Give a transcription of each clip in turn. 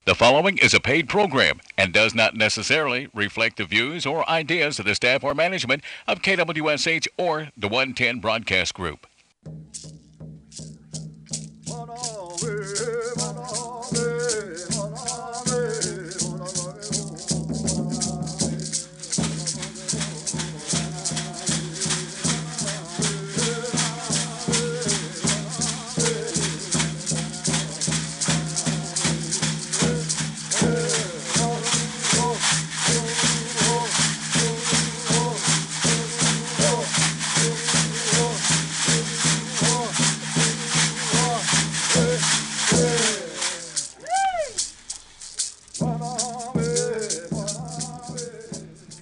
The following is a paid program and does not necessarily reflect the views or ideas of the staff or management of KWSH or the 110 Broadcast Group.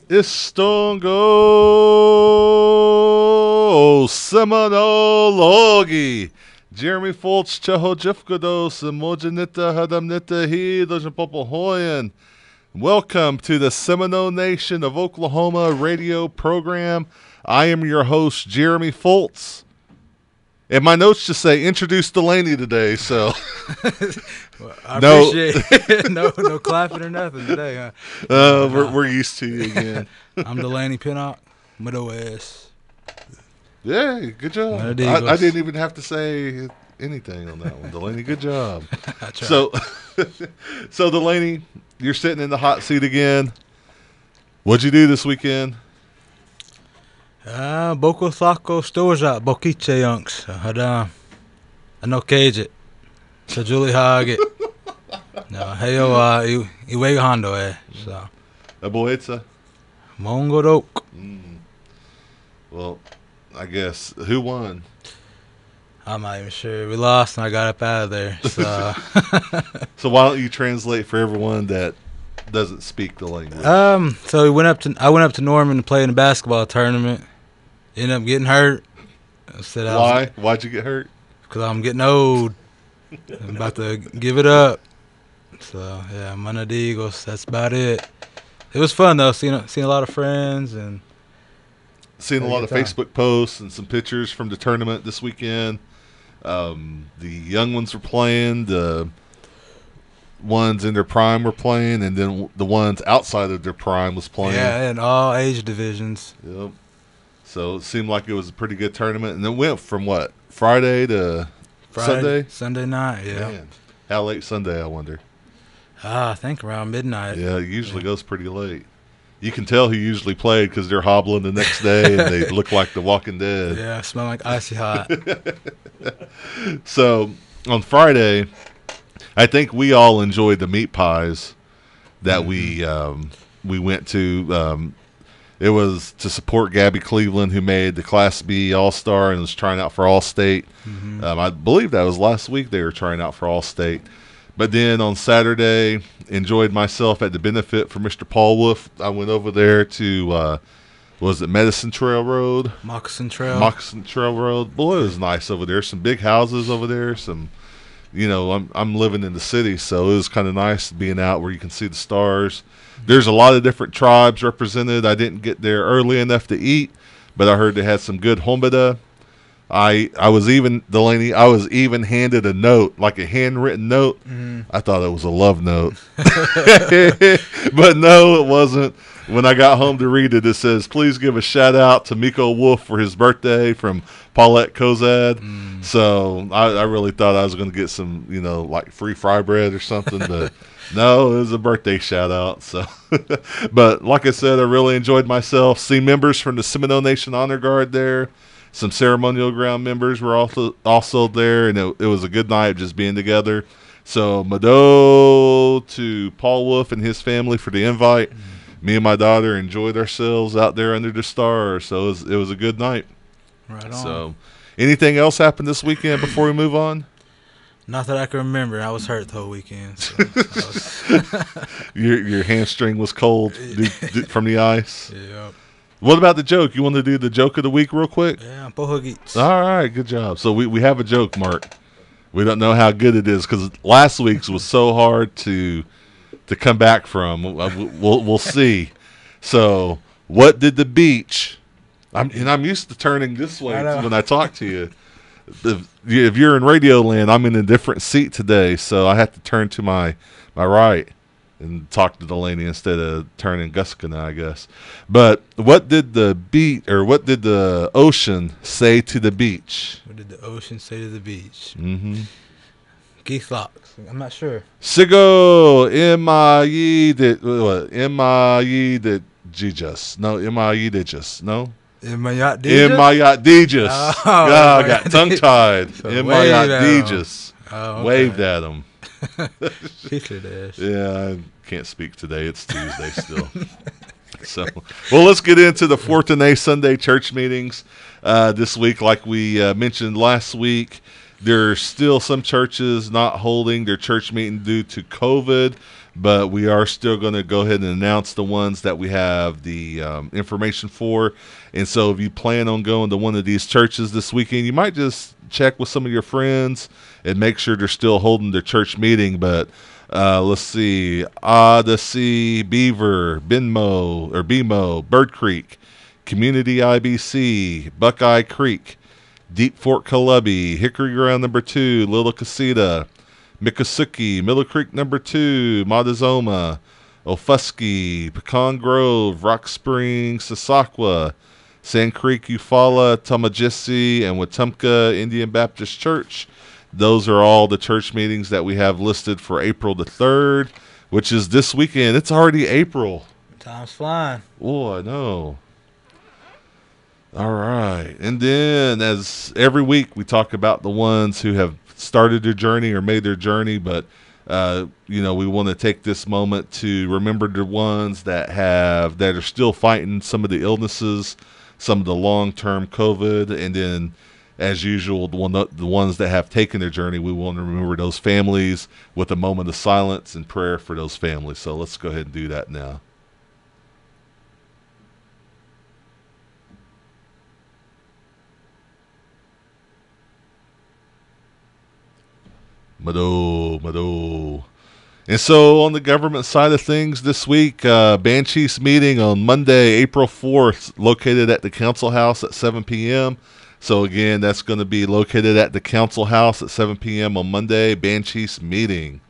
It's Stone Go Seminole Logi. Jeremy FULTZ, Cheho Jifkados, and Mojanita Hadamnita He, Dojan Popohoyan. Welcome to the Seminole Nation of Oklahoma radio program. I am your host, Jeremy FULTZ. And my notes just say introduce DELANEY today, so well, I appreciate it. no clapping or nothing today, huh? We're used to you again. I'm DELANEY PENNOCK, Middle West. Yeah, good job. I didn't even have to say anything on that one, DELANEY. Good job. So DELANEY, you're sitting in the hot seat again. What'd you do this weekend? Boko Thako Stoja, Bokiche Yunks. Hada. Ano Cage. Sa Julie Haget. No, heyo, Iwega Hondo, So. Aboetsa. Mongorok. Well, I guess. Who won? I'm not even sure. We lost and I got up out of there. So, so why don't you translate for everyone that doesn't speak the language? So I went up to Norman to play in a basketball tournament. Ended up getting hurt. Why? Why'd you get hurt? Because I'm getting old. I'm about to give it up. So yeah, Mana de Eagles. That's about it. It was fun though. Seeing a lot of friends and seeing a lot of Facebook posts and some pictures from the tournament this weekend. The young ones were playing. The ones in their prime were playing, and then the ones outside of their prime was playing. Yeah, in all age divisions. Yep. So it seemed like it was a pretty good tournament, and it went from what, Friday to Sunday? Sunday night, yeah. Man, how late Sunday, I wonder? I think around midnight. Yeah, it usually goes pretty late. You can tell who usually played because they're hobbling the next day, and they look like The Walking Dead. Yeah, smell like icy hot. So on Friday, I think we all enjoyed the meat pies that we went to. It was to support Gabby Cleveland, who made the Class B All-Star and was trying out for All-State. I believe that was last week they were trying out for All-State. But then on Saturday, enjoyed myself at the benefit for Mr. Paul Wolf. I went over there to, was it Medicine Trail Road? Moccasin Trail. Moccasin Trail Road. Boy, it was nice over there. Some big houses over there. Some, I'm living in the city, so it was kind of nice being out where you can see the stars. There's a lot of different tribes represented. I didn't get there early enough to eat, but I heard they had some good hombada. I was even, DELANEY, I was even handed a note, like a handwritten note. I thought it was a love note. But no, it wasn't. When I got home to read it, it says, please give a shout out to Miko Wolf for his birthday from Paulette Kozad. So I really thought I was going to get some, like free fry bread or something, but no, it was a birthday shout out. So, but like I said, I really enjoyed myself. See members from the Seminole Nation Honor Guard there. Some ceremonial ground members were also there, and it was a good night just being together. So Mado to Paul Wolf and his family for the invite. Me and my daughter enjoyed ourselves out there under the stars. So it was a good night. Right on. So, anything else happened this weekend before we move on? Not that I can remember. I was hurt the whole weekend. So your hamstring was cold from the ice. Yeah. What about the joke? You want to do the joke of the week real quick? Yeah, Pohugits. All right, good job. So we have a joke, Mark. We don't know how good it is because last week's was so hard to come back from. We'll see. So, what did the beach? I'm used to turning this way when I talk to you. If you're in radio land, I'm in a different seat today, so I have to turn to my Am I right? And talk to Delaney instead of turning Guskana, I guess. But what did the ocean say to the beach? What did the ocean say to the beach? Mm-hmm. Geese locks. I'm not sure. Sigo M-I-E de Jesus. No, M-I-E de just. No? Imayat Dejas. Oh, I got tongue-tied. So Imayat Dejas. Oh, okay. Waved at him. Picture Yeah, I can't speak today. It's Tuesday still. So, well, let's get into the Fortune Sunday church meetings this week. Like we mentioned last week, there's still some churches not holding their church meeting due to COVID, but we are still going to go ahead and announce the ones that we have the information for. And so if you plan on going to one of these churches this weekend, you might just check with some of your friends and make sure they're still holding their church meeting. But let's see, Odyssey, Beaver, BMO, Bird Creek, Community IBC, Buckeye Creek, Deep Fork Columbia, Hickory Ground number 2, Little Casita, Miccosukee, Middle Creek number 2, Montezuma, Ofuskie, Pecan Grove, Rock Springs, Sasakwa, Sand Creek, Eufaula, Tomajisi, and Wetumpka Indian Baptist Church. Those are all the church meetings that we have listed for April the 3rd, which is this weekend. It's already April. Time's flying. Oh, I know. All right. And then, as every week, we talk about the ones who have started their journey or made their journey, but we want to take this moment to remember the ones that are still fighting some of the illnesses, some of the long-term COVID, and then, as usual, the ones that have taken their journey, we want to remember those families with a moment of silence and prayer for those families. So let's go ahead and do that now. Mado. And so on the government side of things this week, Banshees meeting on Monday, April 4th, located at the Council House at 7 p.m. So again, that's going to be located at the Council House at 7 p.m. on Monday, Banshees meeting.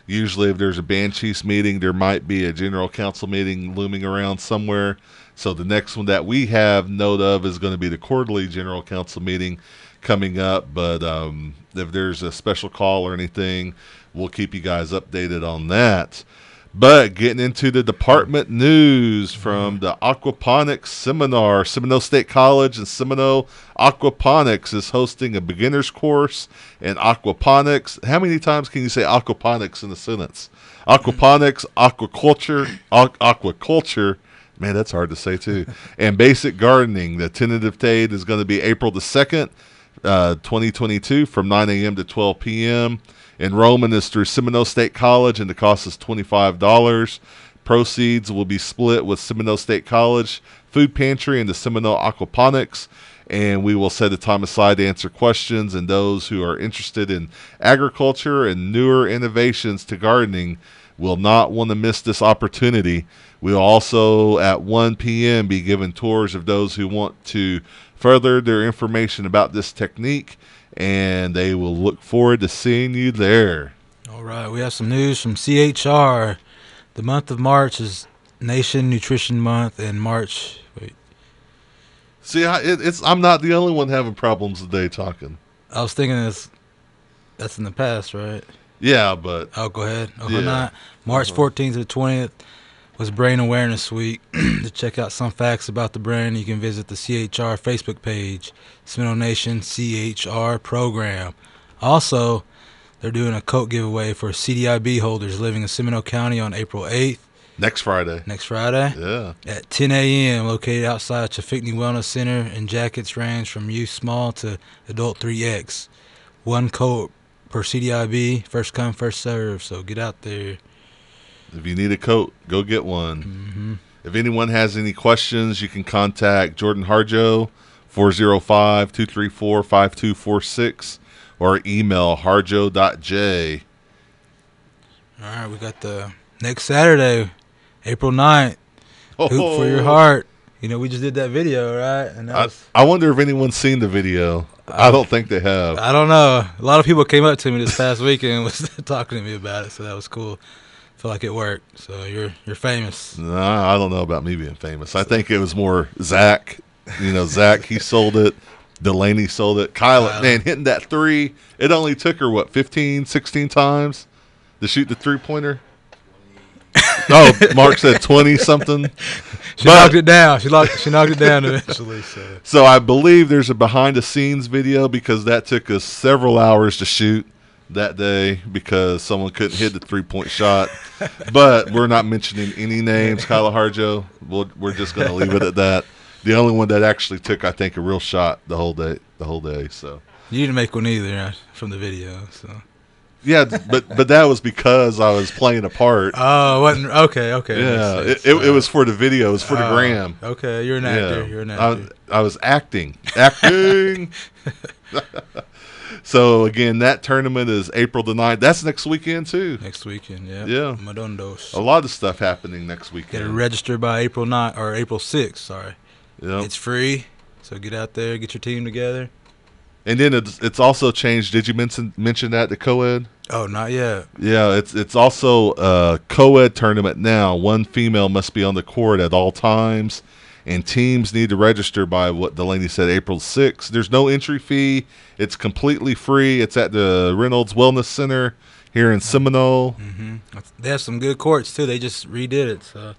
Usually if there's a Banshees meeting, there might be a general council meeting looming around somewhere. So the next one that we have note of is going to be the quarterly general council meeting coming up. But if there's a special call or anything, we'll keep you guys updated on that. But getting into the department news from the Aquaponics Seminar, Seminole State College and Seminole Aquaponics is hosting a beginner's course in aquaponics. How many times can you say aquaponics in a sentence? Aquaponics, aquaculture. Man, that's hard to say too. And basic gardening. The tentative date is going to be April the 2nd, 2022 from 9 a.m. to 12 p.m. Enrollment is through Seminole State College, and the cost is $25. Proceeds will be split with Seminole State College, Food Pantry, and the Seminole Aquaponics. And we will set a time aside to answer questions, and those who are interested in agriculture and newer innovations to gardening will not want to miss this opportunity. We'll also, at 1 p.m., be giving tours of those who want to further their information about this technique, and they will look forward to seeing you there. All right, we have some news from CHR. The month of March is Nation Nutrition Month, and March... See, I'm not the only one having problems today talking. I was thinking that's in the past, right? Yeah, but... Oh, go ahead. Oh, yeah. Not. March 14th to the 20th was Brain Awareness Week. To check out some facts about the brain, you can visit the CHR Facebook page, Seminole Nation CHR program. Also, they're doing a coat giveaway for CDIB holders living in Seminole County on April 8th. Next Friday. Yeah. At 10 a.m., located outside Chafikni Wellness Center, and jackets range from youth small to adult 3X. One coat per CDIB, first come, first serve, so get out there. If you need a coat, go get one. Mm-hmm. If anyone has any questions, you can contact Jordan Harjo, 405-234-5246, or email harjo.j. All right, we got the next Saturday, April 9th, Hoop for Your Oh. Heart. You know, we just did that video, right? And I wonder if anyone's seen the video. I don't think they have. I don't know. A lot of people came up to me this past weekend and was talking to me about it, so that was cool. feel like it worked. So you're famous. Nah, I don't know about me being famous. I think it was more Zach. You know, Zach, he sold it. Delaney sold it. Kyla, man, hitting that three, it only took her, what, 15, 16 times to shoot the three-pointer? Oh, Mark said 20-something. She knocked it down. She knocked it down eventually. So I believe there's a behind-the-scenes video because that took us several hours to shoot that day because someone couldn't hit the three-point shot. But we're not mentioning any names, Kyla Harjo. We're just going to leave it at that. The only one that actually took, I think, a real shot the whole day. So you didn't make one either from the video. So yeah, but that was because I was playing a part. Oh, wasn't okay. Yeah, it was for the video. It was for the gram. Okay, you're an actor. Yeah. You're an actor. I was acting. So again, that tournament is April the 9th. That's next weekend too. Next weekend, yeah. Yeah. Madondos. A lot of stuff happening next weekend. Got to register by April 9th or April 6th. Sorry. Yeah. It's free, so get out there, get your team together. And then it's also changed. Did you mention that the co-ed? Oh, not yet. Yeah, it's also a co-ed tournament now. One female must be on the court at all times, and teams need to register by what Delaney said, April 6th. There's no entry fee. It's completely free. It's at the Reynolds Wellness Center here in Seminole. Mm-hmm. They have some good courts too. They just redid it, so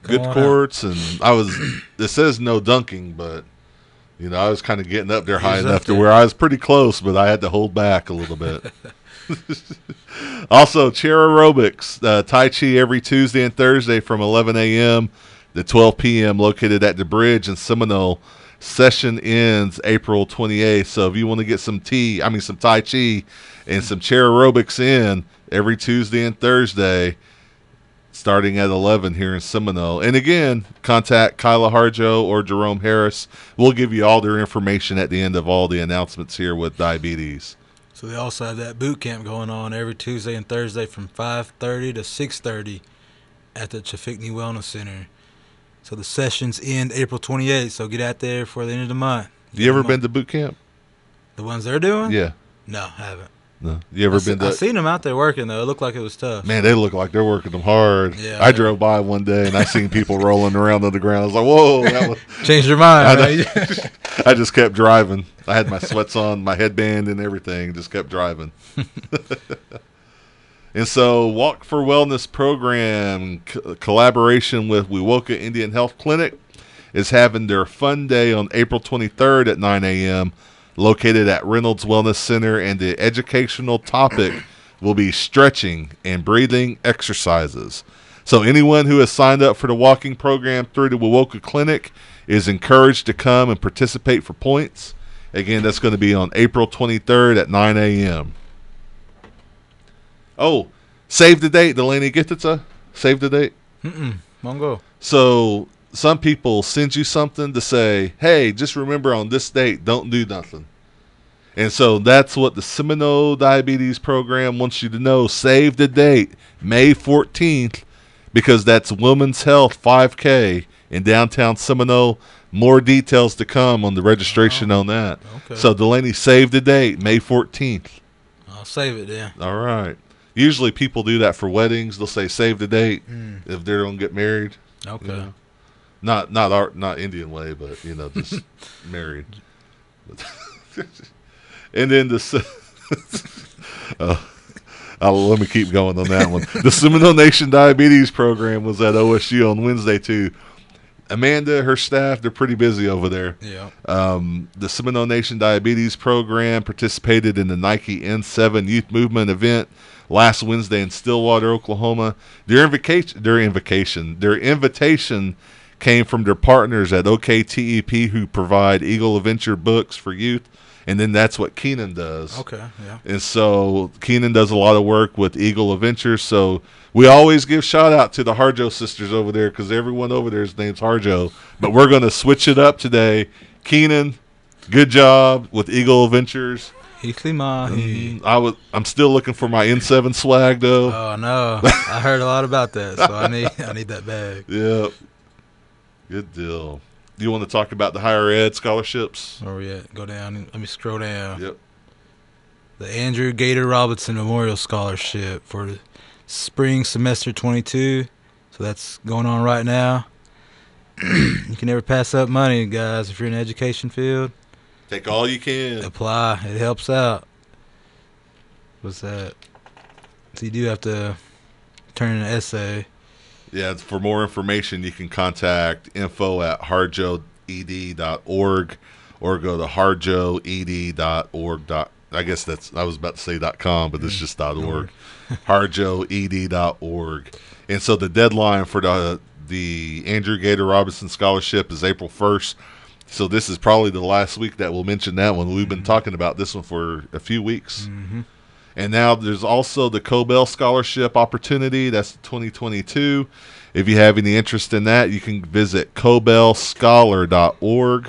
good courts, and it says no dunking, but you know, I was kind of getting up there high enough to where I was pretty close, but I had to hold back a little bit. Also, chair aerobics, Tai Chi every Tuesday and Thursday from 11 a.m. to 12 p.m. located at the Bridge in Seminole. Session ends April 28th, so if you want to get some Tai Chi and some chair aerobics in every Tuesday and Thursday, starting at 11 here in Seminole. And again, contact Kyla Harjo or Jerome Harris. We'll give you all their information at the end of all the announcements here with diabetes. So they also have that boot camp going on every Tuesday and Thursday from 5:30 to 6:30 at the Chaffigny Wellness Center. So the sessions end April 28th, so get out there for the end of the month. You ever been to boot camp? The ones they're doing? Yeah. No, I haven't. No. You ever been to? I seen them out there working, though. It looked like it was tough. Man, they look like they're working them hard. Yeah, I drove by one day, and I seen people rolling around on the ground. I was like, whoa. That was... Changed your mind, right? I just kept driving. I had my sweats on, my headband and everything. Just kept driving. And so Walk for Wellness program, collaboration with Wewoka Indian Health Clinic, is having their fun day on April 23rd at 9 a.m., located at Reynolds Wellness Center, and the educational topic will be stretching and breathing exercises. So anyone who has signed up for the walking program through the Wewoka Clinic is encouraged to come and participate for points. Again, that's going to be on April 23rd at 9 a.m. Oh, save the date, Delaney. Get it to save the date. Mongo. So some people send you something to say, hey, just remember on this date, don't do nothing. And so that's what the Seminole Diabetes Program wants you to know. Save the date, May 14th, because that's Women's Health 5K in downtown Seminole. More details to come on the registration on that. Okay. So Delaney, save the date, May 14th. I'll save it then. All right. Usually people do that for weddings. They'll say save the date if they're going to get married. Okay. You know? Not Indian way, but you know, just married. And then let me keep going on that one. The Seminole Nation Diabetes Program was at OSU on Wednesday too. Amanda, her staff, they're pretty busy over there. Yeah. The Seminole Nation Diabetes Program participated in the Nike N7 Youth Movement event last Wednesday in Stillwater, Oklahoma. Their invitation came from their partners at OKTEP, who provide Eagle Adventure books for youth. And then that's what Keenan does. Okay, yeah. And so Keenan does a lot of work with Eagle Adventures. So we always give shout out to the Harjo sisters over there because everyone over there's name's Harjo. But we're going to switch it up today. Keenan, good job with Eagle Adventures. I'm still looking for my N7 swag though. Oh no, I heard a lot about that, so I need that bag. Yep, good deal. Do you want to talk about the higher ed scholarships? Where we at? Go down. Let me scroll down. Yep. The Andrew Gator Robinson Memorial Scholarship for spring semester 22. So that's going on right now. You can never pass up money, guys. If you're in the education field, Take all you can. apply. It helps out. What's that? So you do have to turn in an essay. Yeah, for more information, you can contact info@hardjoed.org or go to hardjoed.org. I guess I was about to say .com, but it's just .org. hardjoed.org. And so the deadline for the Andrew Gator Robinson Scholarship is April 1st. So this is probably the last week that we'll mention that one. We've been talking about this one for a few weeks. Mm-hmm. And now there's also the Cobell Scholarship opportunity. That's 2022. If you have any interest in that, you can visit cobellscholar.org.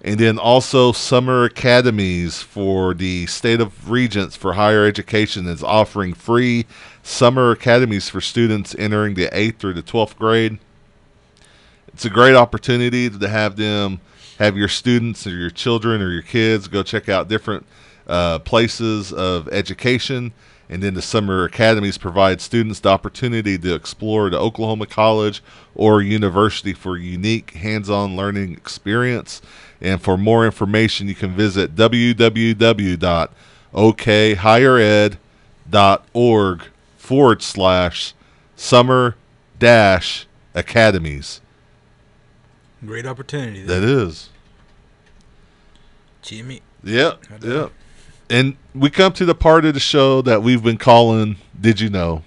And then also Summer Academies for the State of Regents for Higher Education is offering free Summer Academies for students entering the 8th through the 12th grade. It's a great opportunity to have your students or your children or your kids go check out different places of education. And then the Summer Academies provide students the opportunity to explore the Oklahoma college or university for unique hands-on learning experience. And for more information, you can visit www.okhighered.org/summer-academies. Great opportunity. That is. Jimmy. Yep. Yep. And we come to the part of the show that we've been calling Did You Know?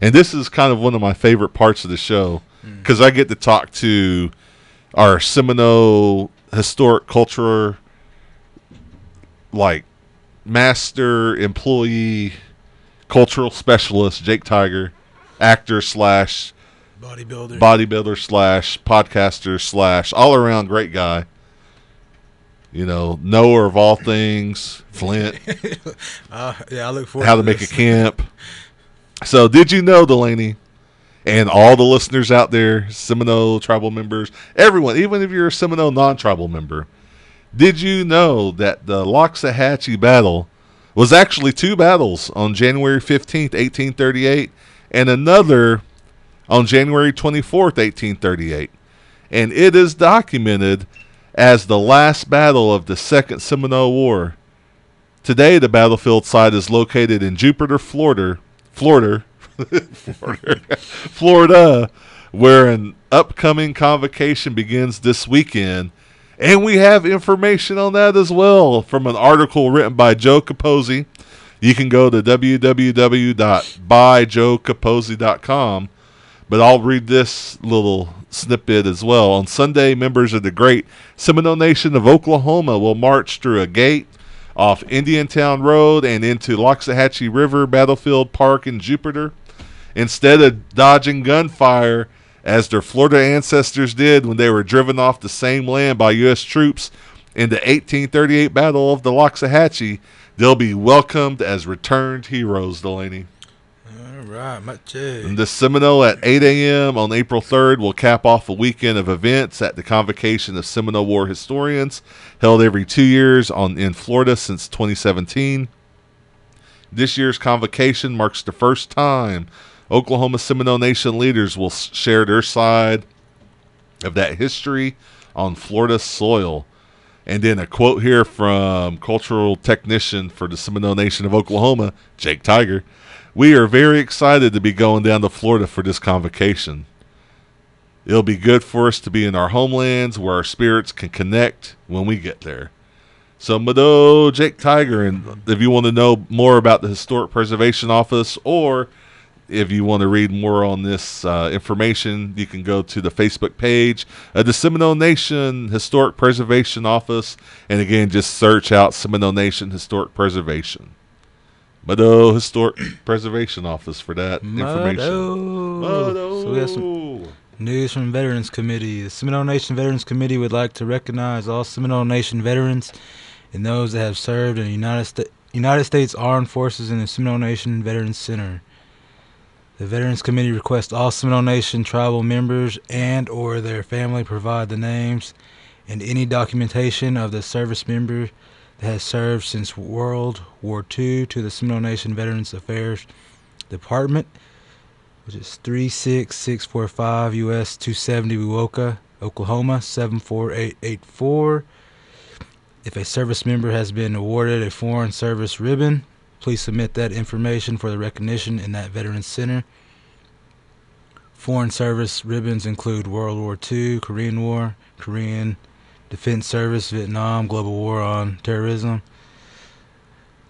And this is kind of one of my favorite parts of the show because I get to talk to our Seminole historic culture, like master employee cultural specialist, Jake Tiger, actor / bodybuilder / podcaster / all around great guy. You know, knower of all things, Flint. Yeah, I look forward how to to make this. a camp. So, did you know, Delaney, and all the listeners out there, Seminole tribal members, everyone, even if you're a Seminole non-tribal member, did you know that the Loxahatchee battle was actually 2 battles on January 15th, 1838, and another on January 24th, 1838? And it is documented as the last battle of the Second Seminole War. Today, the battlefield site is located in Jupiter, Florida, where an upcoming convocation begins this weekend. And we have information on that as well from an article written by Joe Capozzi. You can go to www.byjoecapozzi.com. But I'll read this little snippet as well. On Sunday, members of the great Seminole Nation of Oklahoma will march through a gate off Indiantown Road and into Loxahatchee River Battlefield Park in Jupiter. Instead of dodging gunfire, as their Florida ancestors did when they were driven off the same land by U.S. troops in the 1838 Battle of the Loxahatchee, they'll be welcomed as returned heroes, Delaney. All right, Mache. And the Seminole at 8 a.m. on April 3rd will cap off a weekend of events at the Convocation of Seminole War Historians, held every 2 years in Florida since 2017. This year's convocation marks the first time Oklahoma Seminole Nation leaders will share their side of that history on Florida soil. And then a quote here from cultural technician for the Seminole Nation of Oklahoma, Jake Tiger. We are very excited to be going down to Florida for this convocation. It'll be good for us to be in our homelands where our spirits can connect when we get there. So, Mado, Jake Tiger, and if you want to know more about the Historic Preservation Office, or if you want to read more on this information, you can go to the Facebook page of the Seminole Nation Historic Preservation Office, and again, just search out Seminole Nation Historic Preservation. Mado Historic Preservation Office for that information. Mado. So we have some news from Veterans Committee. The Seminole Nation Veterans Committee would like to recognize all Seminole Nation veterans and those that have served in the United States Armed Forces in the Seminole Nation Veterans Center. The Veterans Committee requests all Seminole Nation tribal members and or their family provide the names and any documentation of the service member that has served since World War II to the Seminole Nation Veterans Affairs Department, which is 36645 US 270 Wewoka, Oklahoma 74884. If a service member has been awarded a Foreign Service Ribbon, please submit that information for the recognition in that Veterans Center. Foreign Service ribbons include World War II, Korean War, Korean Defense Service, Vietnam, Global War on Terrorism.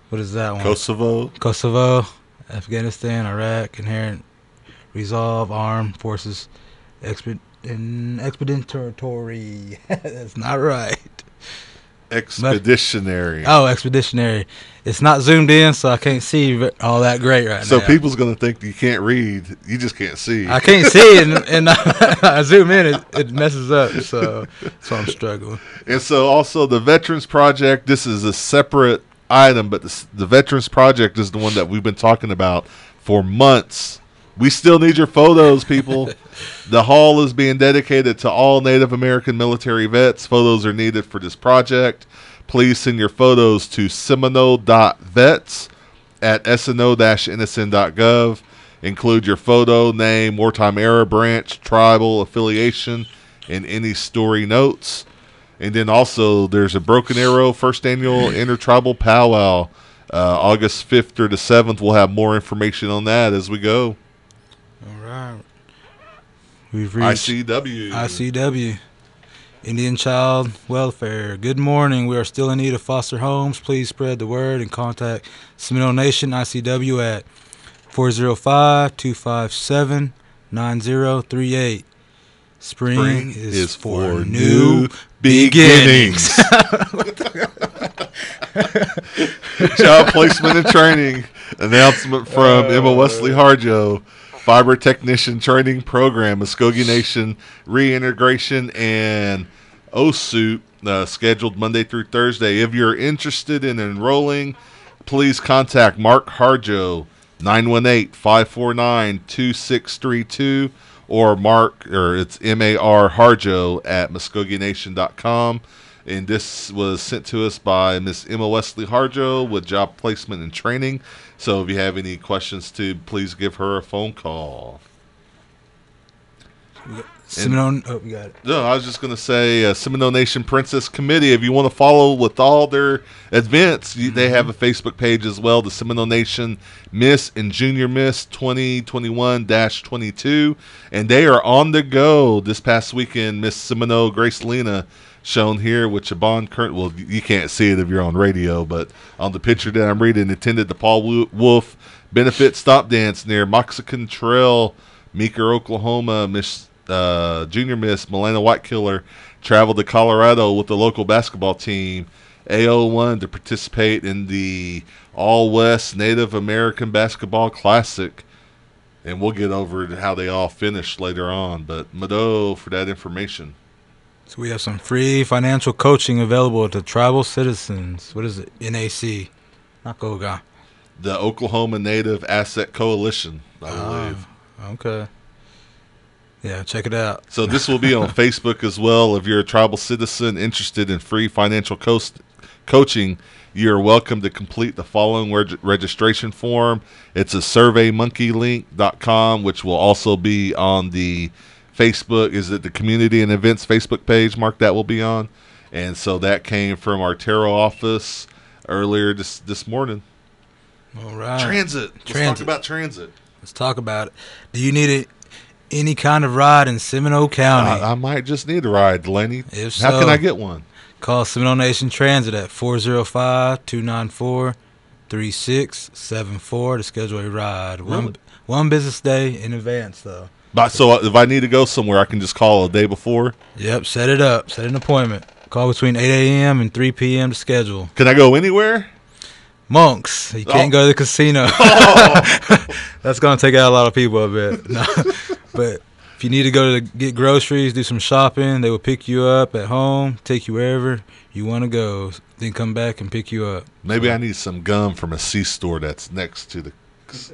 What is that one? Kosovo, Afghanistan, Iraq, Inherent Resolve, Armed Forces, Expeditionary. That's not right. Expeditionary. Expeditionary. It's not zoomed in, so I can't see all that great right now. So people's going to think you can't read. You just can't see. I can't see, and I zoom in, it messes up, so I'm struggling. And so also the Veterans Project, this is a separate item, but the Veterans Project is the one that we've been talking about for months. We still need your photos, people. The hall is being dedicated to all Native American military vets. Photos are needed for this project. Please send your photos to seminole.vets@sno-nsn.gov. Include your photo, name, wartime era, branch, tribal affiliation, and any story notes. And then also there's a Broken Arrow First Annual Intertribal Powwow, August 5th through the 7th. We'll have more information on that as we go. All right. We've reached ICW, Indian Child Welfare. Good morning. We are still in need of foster homes. Please spread the word and contact Seminole Nation ICW at 405-257-9038. Spring is for new beginnings. Job placement and training. Announcement from Emma Wesley Harjo. Fiber Technician Training Program, Muskogee Nation Reintegration and OSUT, scheduled Monday through Thursday. If you're interested in enrolling, please contact Mark Harjo, 918-549-2632, or it's M-A-R Harjo at MuskogeeNation.com. And this was sent to us by Miss Emma Wesley Harjo with Job Placement and Training. So if you have any questions, please give her a phone call. Seminole, we got it. No, I was just going to say Seminole Nation Princess Committee. If you want to follow with all their events, they have a Facebook page as well, the Seminole Nation Miss and Junior Miss 2021-22. And they are on the go this past weekend. Miss Seminole Grace Lena, shown here with Chabon Curtin. Well, you can't see it if you're on radio, but on the picture that I'm reading, attended the Paul Wolf Benefit Stop Dance near Moxican Trail, Meeker, Oklahoma. Miss Junior Miss Milena Whitekiller traveled to Colorado with the local basketball team, AO1, to participate in the All West Native American Basketball Classic. And we'll get over to how they all finished later on. But Mado for that information. So we have some free financial coaching available to tribal citizens. What is it? NAC. Not Goga. The Oklahoma Native Asset Coalition, I believe. Okay. Yeah, check it out. So this will be on Facebook as well. If you're a tribal citizen interested in free financial coaching, you're welcome to complete the following registration form. It's a surveymonkeylink.com, which will also be on the Facebook. Is it the Community and Events Facebook page, Mark, that will be on? And so that came from our Tarot office earlier this morning. All right. Transit. Let's talk about transit. Let's talk about it. Do you need any kind of ride in Seminole County? I might just need a ride, Delaney. If so, how can I get one? Call Seminole Nation Transit at 405-294-3674 to schedule a ride. One business day in advance, though. So if I need to go somewhere, I can just call a day before? Yep, set it up. Set an appointment. Call between 8 a.m. and 3 p.m. to schedule. Can I go anywhere? Monks. You can't go to the casino. That's going to take out a lot of people, I bet. No. But if you need to go to get groceries, do some shopping, they will pick you up at home, take you wherever you want to go, then come back and pick you up. Maybe I need some gum from a C-store that's next to the...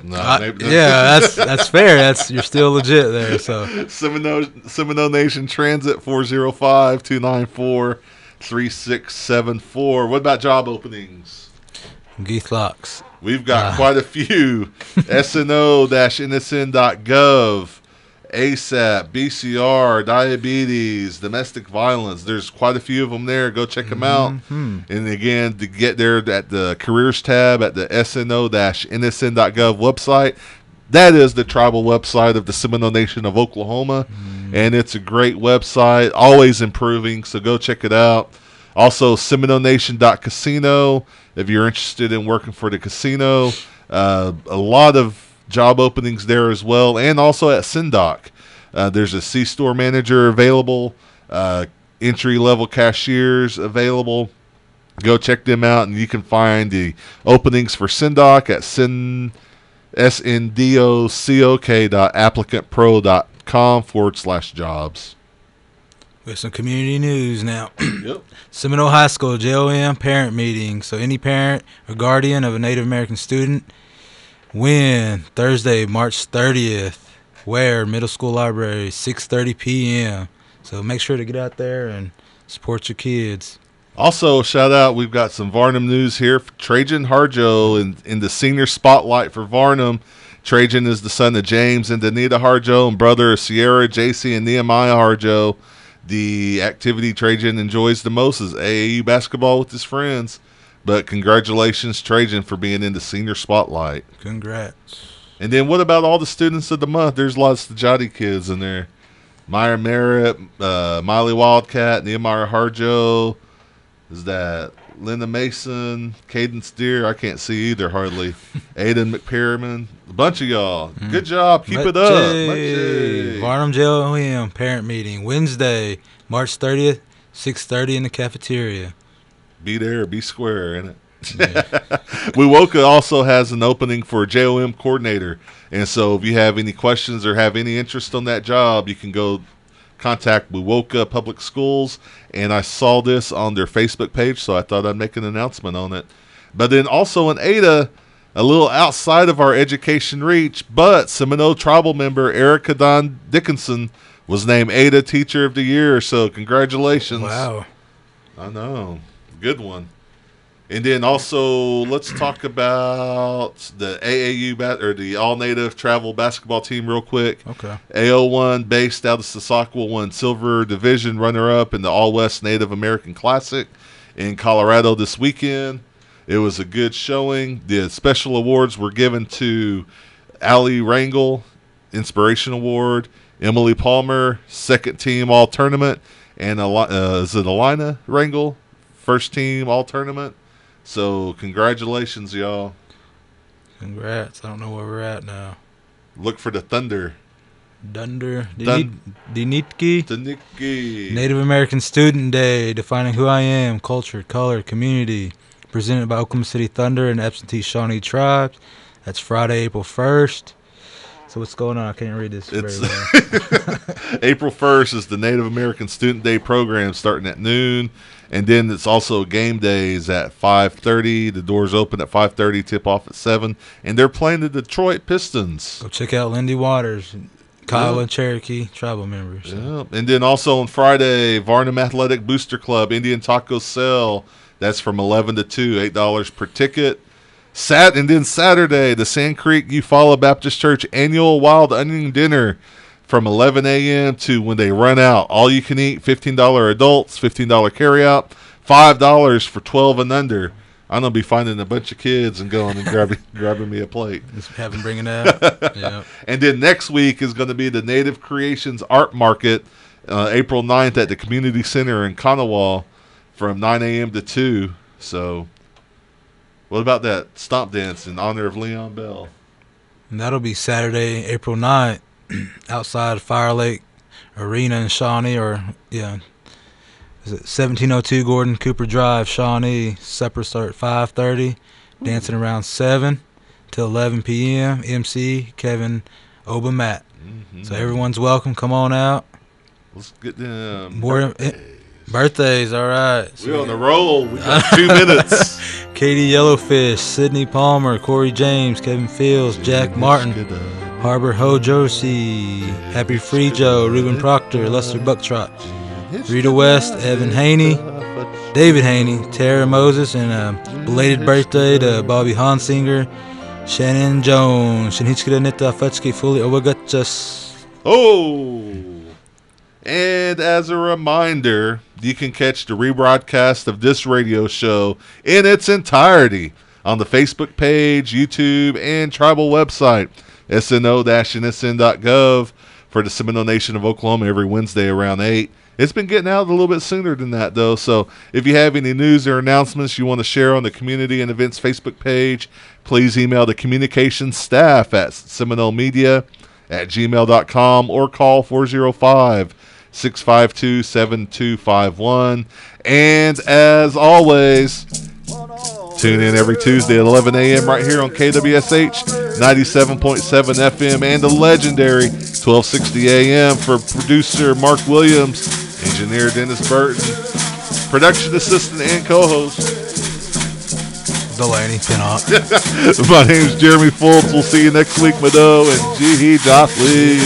yeah, that's fair. You're still legit there. So Seminole Nation Transit 405-294-3674. What about job openings? Geithlocks. We've got quite a few. SNO-NSN.gov, ASAP, BCR, diabetes, domestic violence. There's quite a few of them there. Go check them out. And again, to get there at the careers tab at the SNO-NSN.gov website. That is the tribal website of the Seminole Nation of Oklahoma. And it's a great website, always improving. So go check it out. Also, SeminoleNation.casino if you're interested in working for the casino. A lot of job openings there as well, and also at Sindoc. There's a C-store manager available, entry-level cashiers available. Go check them out, and you can find the openings for Sindoc at sndocok.applicantpro.com/jobs. We have some community news now. Yep. Seminole High School JOM parent meeting. So any parent or guardian of a Native American student, when Thursday, March 30th, where Middle School Library, 6:30 p.m. So make sure to get out there and support your kids. Also, shout out, we've got some Varnum news here. Trajan Harjo in the senior spotlight for Varnum. Trajan is the son of James and Danita Harjo and brother of Sierra, JC, and Nehemiah Harjo. The activity Trajan enjoys the most is AAU basketball with his friends. But congratulations, Trajan, for being in the senior spotlight. Congrats. And then what about all the students of the month? There's lots of Jotty kids in there. Meyer Merritt, Miley Wildcat, Nehemiah Harjo. Is that Linda Mason, Cadence Deer? I can't see either hardly. Aiden McPherman. A bunch of y'all. Good job. Keep it up. Varnum JOM parent meeting Wednesday, March 30th, 6:30 in the cafeteria. Be there, be square, innit? Yeah. Wewoka also has an opening for a JOM coordinator. And so if you have any questions or have any interest on that job, you can go contact Wewoka Public Schools. And I saw this on their Facebook page, so I thought I'd make an announcement on it. But then also in Ada, a little outside of our education reach, but Seminole tribal member Erica Don Dickinson was named Ada Teacher of the Year. So congratulations. Wow. I know. Good one. And then also, let's talk about the AAU or the All-Native Travel Basketball Team real quick. Okay. AO1, based out of Sasakwa, won Silver Division runner-up in the All-West Native American Classic in Colorado this weekend. It was a good showing. The special awards were given to Allie Rangel, Inspiration Award, Emily Palmer, Second Team All-Tournament, and is it Alina Rangel, First Team All-Tournament? So, congratulations, y'all. Congrats. I don't know where we're at now. Look for the Thunder. Dinitki. Native American Student Day, defining who I am, culture, color, community. Presented by Oklahoma City Thunder and absentee Shawnee tribes. That's Friday, April 1st. So what's going on? I can't read this very well. April 1st is the Native American Student Day program starting at noon. And then it's also game days at 5:30. The doors open at 5:30, tip off at 7. And they're playing the Detroit Pistons. Go check out Lindy Waters, Kiowa, Cherokee, tribal members. Yeah. And then also on Friday, Varnum Athletic Booster Club, Indian Taco Sale. That's from 11 to 2, $8 per ticket. And then Saturday, the Sand Creek Eufaula Baptist Church annual Wild Onion Dinner from 11 a.m. to when they run out. All you can eat, $15 adults, $15 carryout, $5 for 12 and under. I'm going to be finding a bunch of kids and going and grabbing me a plate. Just have them bring it out. Yeah. And then next week is going to be the Native Creations Art Market, April 9th at the Community Center in Kanawha from 9 a.m. to 2. So what about that stomp dance in honor of Leon Bell? And that'll be Saturday, April 9th, outside Fire Lake Arena in Shawnee, is it 1702 Gordon Cooper Drive, Shawnee. Supper start at 5:30, dancing around 7 till 11 p.m. MC Kevin Obamat. So everyone's welcome. Come on out. Let's get them. More birthdays, all right. We're on the roll. We got 2 minutes. Katie Yellowfish, Sydney Palmer, Corey James, Kevin Fields, Jack Martin, Harbor Ho Josie, Happy Free Joe, Reuben Proctor, Lester Bucktrot, Rita West, Evan Haney, David Haney, Tara Moses, and belated birthday to Bobby Hansinger, Shannon Jones, Shinichikira Nita Fatsuki Fully Owagachas. Oh! And as a reminder, you can catch the rebroadcast of this radio show in its entirety on the Facebook page, YouTube, and tribal website, sno-nsn.gov, for the Seminole Nation of Oklahoma every Wednesday around 8. It's been getting out a little bit sooner than that, though, so if you have any news or announcements you want to share on the Community and Events Facebook page, please email the communications staff at seminolemedia@gmail.com or call 405-652-7251. And as always, tune in every Tuesday at 11 a.m. right here on KWSH 97.7 FM and the legendary 1260 a.m. for producer Mark Williams, engineer Dennis Burton, production assistant and co-host Delaney, PENNOCK. My name's Jeremy FULTZ. We'll see you next week, Mado and Jihi Joffley.